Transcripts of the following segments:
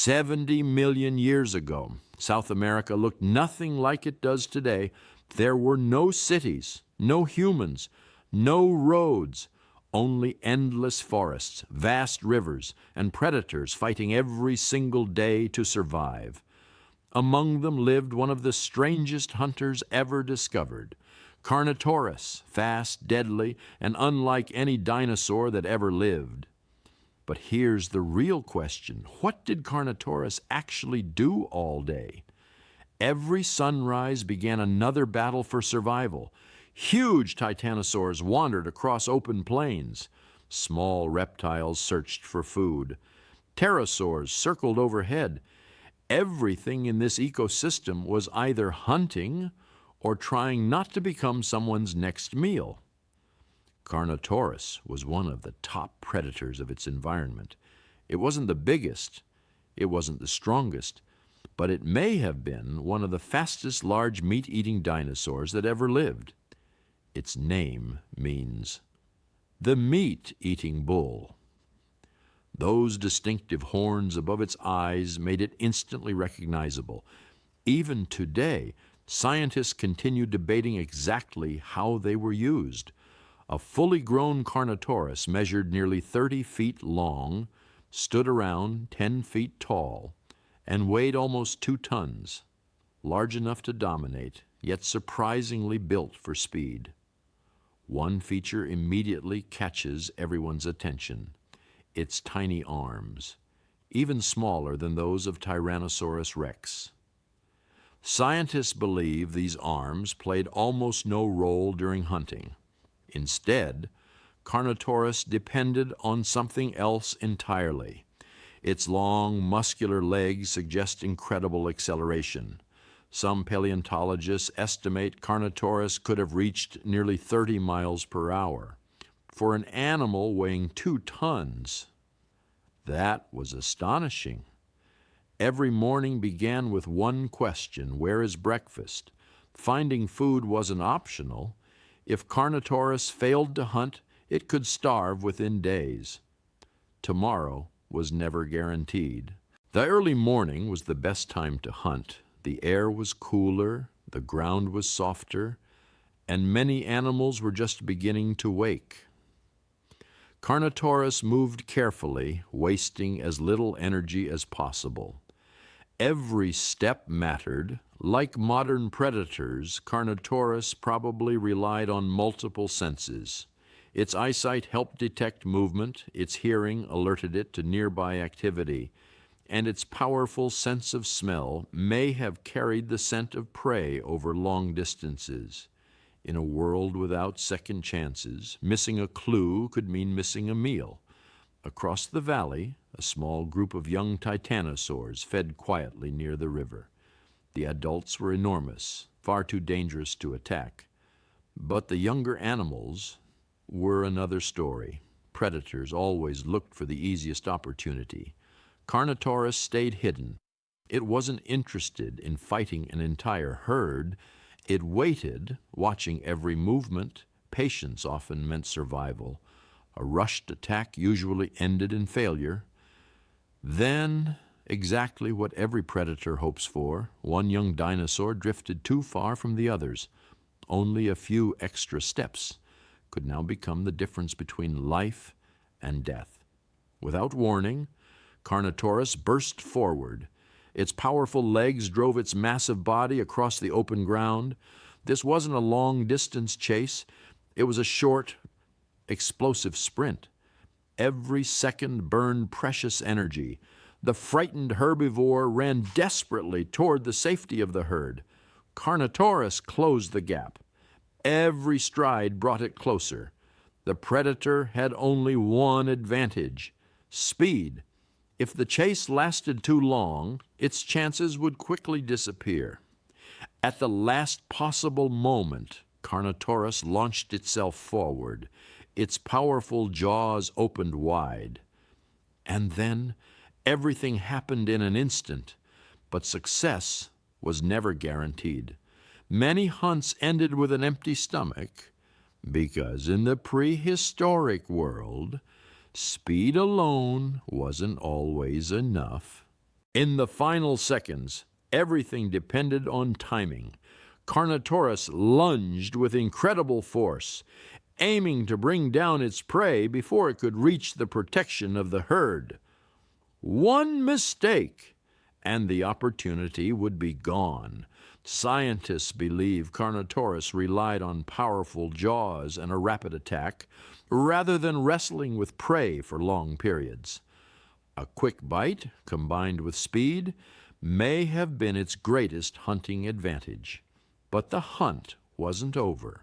70 million years ago, South America looked nothing like it does today. There were no cities, no humans, no roads, only endless forests, vast rivers, and predators fighting every single day to survive. Among them lived one of the strangest hunters ever discovered, Carnotaurus, fast, deadly, and unlike any dinosaur that ever lived. But here's the real question. What did Carnotaurus actually do all day? Every sunrise began another battle for survival. Huge titanosaurs wandered across open plains. Small reptiles searched for food. Pterosaurs circled overhead. Everything in this ecosystem was either hunting or trying not to become someone's next meal. Carnotaurus was one of the top predators of its environment. It wasn't the biggest, it wasn't the strongest, but it may have been one of the fastest large meat-eating dinosaurs that ever lived. Its name means the meat-eating bull. Those distinctive horns above its eyes made it instantly recognizable. Even today, scientists continue debating exactly how they were used. A fully grown Carnotaurus measured nearly 30 feet long, stood around 10 feet tall, and weighed almost 2 tons, large enough to dominate, yet surprisingly built for speed. One feature immediately catches everyone's attention: its tiny arms, even smaller than those of Tyrannosaurus rex. Scientists believe these arms played almost no role during hunting. Instead, Carnotaurus depended on something else entirely. Its long, muscular legs suggest incredible acceleration. Some paleontologists estimate Carnotaurus could have reached nearly 30 miles per hour. For an animal weighing 2 tons, that was astonishing. Every morning began with one question: where is breakfast? Finding food wasn't optional. If Carnotaurus failed to hunt, it could starve within days. Tomorrow was never guaranteed. The early morning was the best time to hunt. The air was cooler, the ground was softer, and many animals were just beginning to wake. Carnotaurus moved carefully, wasting as little energy as possible. Every step mattered. Like modern predators, Carnotaurus probably relied on multiple senses. Its eyesight helped detect movement, its hearing alerted it to nearby activity, and its powerful sense of smell may have carried the scent of prey over long distances. In a world without second chances, missing a clue could mean missing a meal. Across the valley, a small group of young titanosaurs fed quietly near the river. The adults were enormous, far too dangerous to attack. But the younger animals were another story. Predators always looked for the easiest opportunity. Carnotaurus stayed hidden. It wasn't interested in fighting an entire herd. It waited, watching every movement. Patience often meant survival. A rushed attack usually ended in failure. Then, exactly what every predator hopes for, one young dinosaur drifted too far from the others. Only a few extra steps could now become the difference between life and death. Without warning, Carnotaurus burst forward. Its powerful legs drove its massive body across the open ground. This wasn't a long-distance chase. It was a short, explosive sprint. Every second burned precious energy. The frightened herbivore ran desperately toward the safety of the herd. Carnotaurus closed the gap. Every stride brought it closer. The predator had only one advantage: speed. If the chase lasted too long, its chances would quickly disappear. At the last possible moment, Carnotaurus launched itself forward. Its powerful jaws opened wide. And then everything happened in an instant, but success was never guaranteed. Many hunts ended with an empty stomach because in the prehistoric world, speed alone wasn't always enough. In the final seconds, everything depended on timing. Carnotaurus lunged with incredible force, aiming to bring down its prey before it could reach the protection of the herd. One mistake, and the opportunity would be gone. Scientists believe Carnotaurus relied on powerful jaws and a rapid attack, rather than wrestling with prey for long periods. A quick bite, combined with speed, may have been its greatest hunting advantage. But the hunt wasn't over.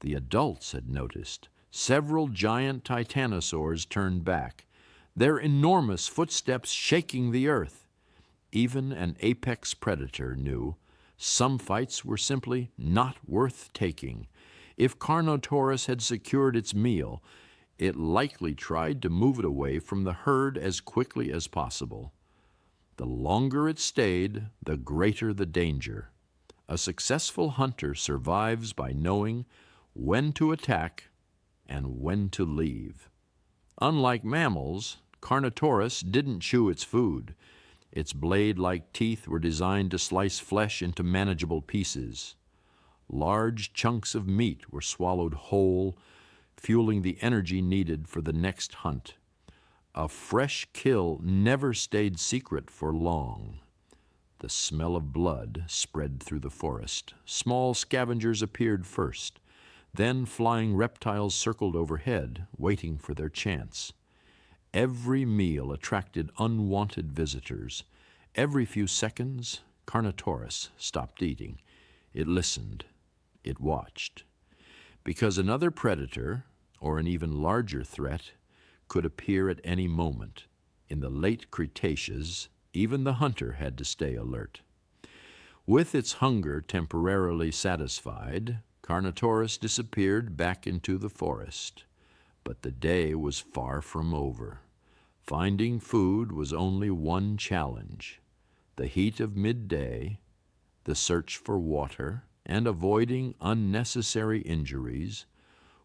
The adults had noticed several giant titanosaurs turned back, their enormous footsteps shaking the earth. Even an apex predator knew some fights were simply not worth taking. If Carnotaurus had secured its meal, it likely tried to move it away from the herd as quickly as possible. The longer it stayed, the greater the danger. A successful hunter survives by knowing when to attack and when to leave. Unlike mammals, Carnotaurus didn't chew its food. Its blade-like teeth were designed to slice flesh into manageable pieces. Large chunks of meat were swallowed whole, fueling the energy needed for the next hunt. A fresh kill never stayed secret for long. The smell of blood spread through the forest. Small scavengers appeared first. Then flying reptiles circled overhead, waiting for their chance. Every meal attracted unwanted visitors. Every few seconds, Carnotaurus stopped eating. It listened. It watched. Because another predator, or an even larger threat, could appear at any moment. In the Late Cretaceous, even the hunter had to stay alert. With its hunger temporarily satisfied, Carnotaurus disappeared back into the forest. But the day was far from over. Finding food was only one challenge. The heat of midday, the search for water, and avoiding unnecessary injuries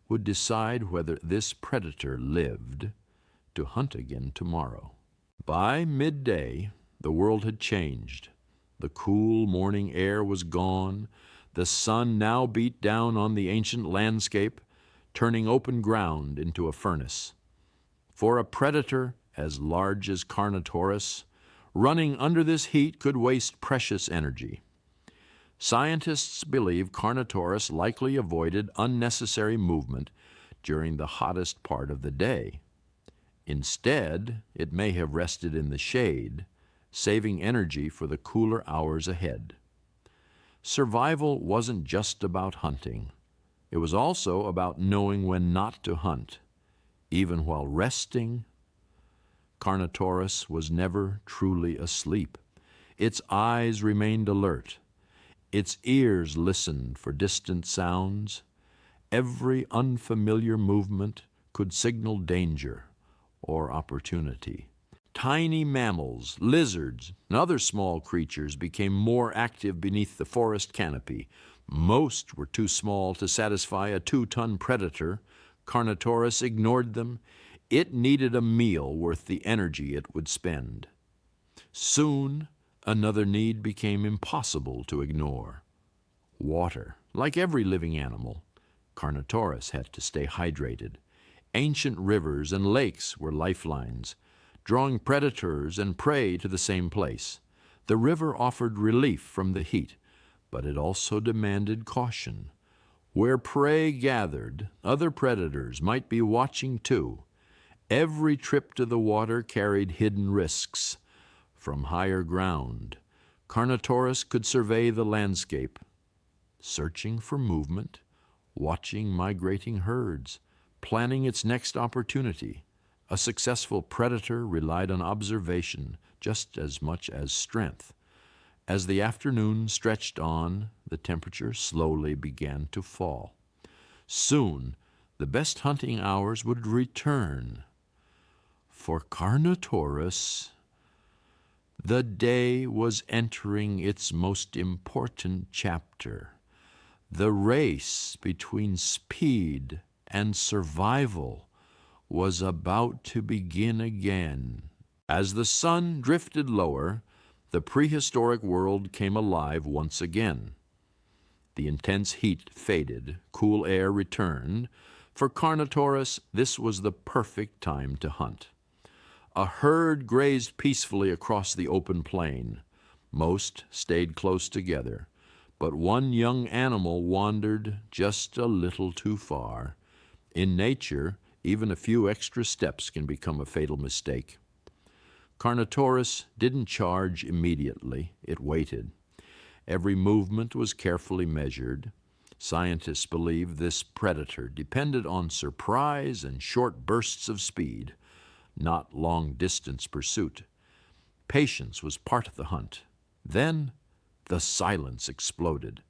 would decide whether this predator lived to hunt again tomorrow. By midday, the world had changed. The cool morning air was gone. The sun now beat down on the ancient landscape, turning open ground into a furnace. For a predator as large as Carnotaurus, running under this heat could waste precious energy. Scientists believe Carnotaurus likely avoided unnecessary movement during the hottest part of the day. Instead, it may have rested in the shade, saving energy for the cooler hours ahead. Survival wasn't just about hunting. It was also about knowing when not to hunt. Even while resting, Carnotaurus was never truly asleep. Its eyes remained alert. Its ears listened for distant sounds. Every unfamiliar movement could signal danger or opportunity. Tiny mammals, lizards, and other small creatures became more active beneath the forest canopy. Most were too small to satisfy a 2-ton predator. Carnotaurus ignored them. It needed a meal worth the energy it would spend. Soon, another need became impossible to ignore. Water. Like every living animal, Carnotaurus had to stay hydrated. Ancient rivers and lakes were lifelines, drawing predators and prey to the same place. The river offered relief from the heat, but it also demanded caution. Where prey gathered, other predators might be watching too. Every trip to the water carried hidden risks. From higher ground, Carnotaurus could survey the landscape, searching for movement, watching migrating herds, planning its next opportunity. A successful predator relied on observation just as much as strength. As the afternoon stretched on, the temperature slowly began to fall. Soon, the best hunting hours would return. For Carnotaurus, the day was entering its most important chapter. The race between speed and survival was about to begin again. As the sun drifted lower, the prehistoric world came alive once again. The intense heat faded, cool air returned. For Carnotaurus, this was the perfect time to hunt. A herd grazed peacefully across the open plain. Most stayed close together, but one young animal wandered just a little too far. In nature, even a few extra steps can become a fatal mistake. Carnotaurus didn't charge immediately. It waited. Every movement was carefully measured. Scientists believe this predator depended on surprise and short bursts of speed, not long-distance pursuit. Patience was part of the hunt. Then the silence exploded.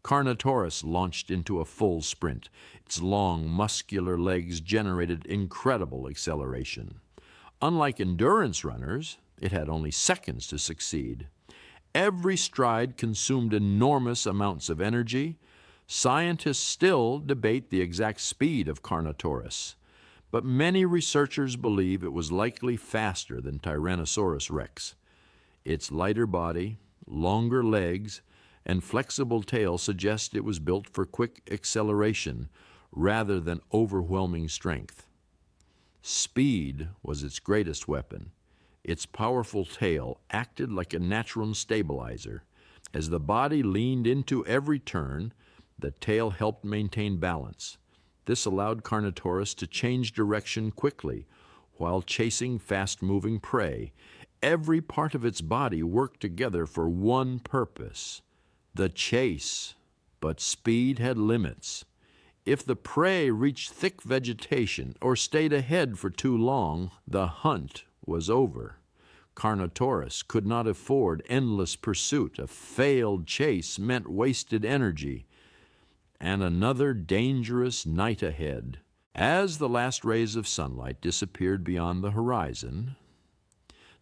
Carnotaurus launched into a full sprint. Its long, muscular legs generated incredible acceleration. Unlike endurance runners, it had only seconds to succeed. Every stride consumed enormous amounts of energy. Scientists still debate the exact speed of Carnotaurus, but many researchers believe it was likely faster than Tyrannosaurus rex. Its lighter body, longer legs, and flexible tail suggest it was built for quick acceleration rather than overwhelming strength. Speed was its greatest weapon. Its powerful tail acted like a natural stabilizer. As the body leaned into every turn, the tail helped maintain balance. This allowed Carnotaurus to change direction quickly while chasing fast-moving prey. Every part of its body worked together for one purpose: the chase. But speed had limits. If the prey reached thick vegetation or stayed ahead for too long, the hunt was over. Carnotaurus could not afford endless pursuit. A failed chase meant wasted energy and another dangerous night ahead. As the last rays of sunlight disappeared beyond the horizon,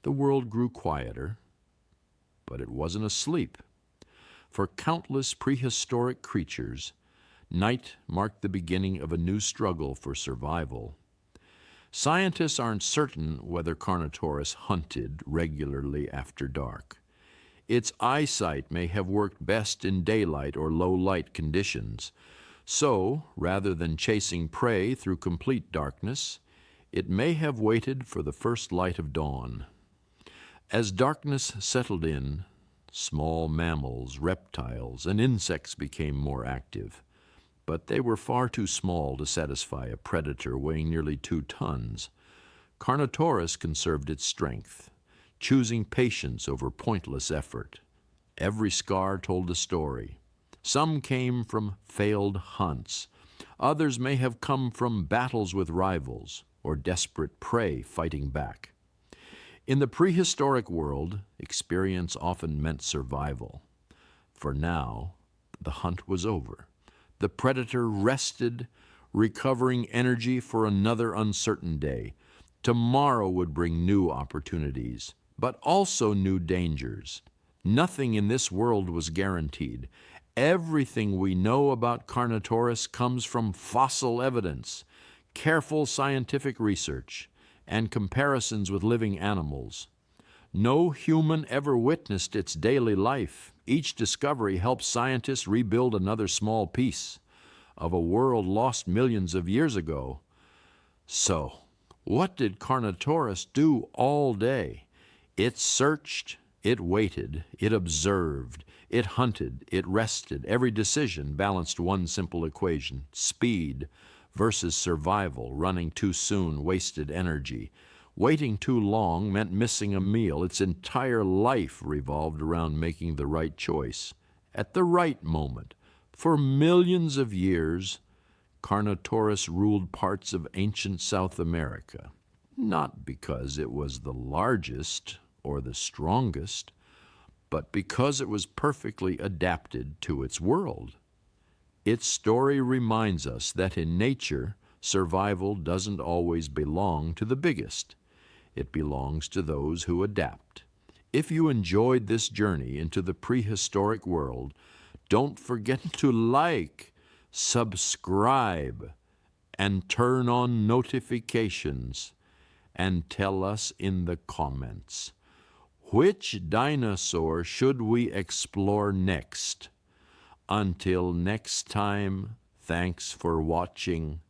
the world grew quieter, but it wasn't asleep. For countless prehistoric creatures, night marked the beginning of a new struggle for survival. Scientists aren't certain whether Carnotaurus hunted regularly after dark. Its eyesight may have worked best in daylight or low-light conditions. So, rather than chasing prey through complete darkness, it may have waited for the first light of dawn. As darkness settled in, small mammals, reptiles, and insects became more active. But they were far too small to satisfy a predator weighing nearly 2 tons. Carnotaurus conserved its strength, choosing patience over pointless effort. Every scar told a story. Some came from failed hunts. Others may have come from battles with rivals or desperate prey fighting back. In the prehistoric world, experience often meant survival. For now, the hunt was over. The predator rested, recovering energy for another uncertain day. Tomorrow would bring new opportunities, but also new dangers. Nothing in this world was guaranteed. Everything we know about Carnotaurus comes from fossil evidence, careful scientific research, and comparisons with living animals. No human ever witnessed its daily life. Each discovery helps scientists rebuild another small piece of a world lost millions of years ago. So, what did Carnotaurus do all day? It searched, it waited, it observed, it hunted, it rested. Every decision balanced one simple equation: speed versus survival. Running too soon wasted energy. Waiting too long meant missing a meal. Its entire life revolved around making the right choice at the right moment. For millions of years, Carnotaurus ruled parts of ancient South America, not because it was the largest or the strongest, but because it was perfectly adapted to its world. Its story reminds us that in nature, survival doesn't always belong to the biggest. It belongs to those who adapt. If you enjoyed this journey into the prehistoric world, don't forget to like, subscribe, and turn on notifications, and tell us in the comments, Which dinosaur should we explore next? Until next time, thanks for watching.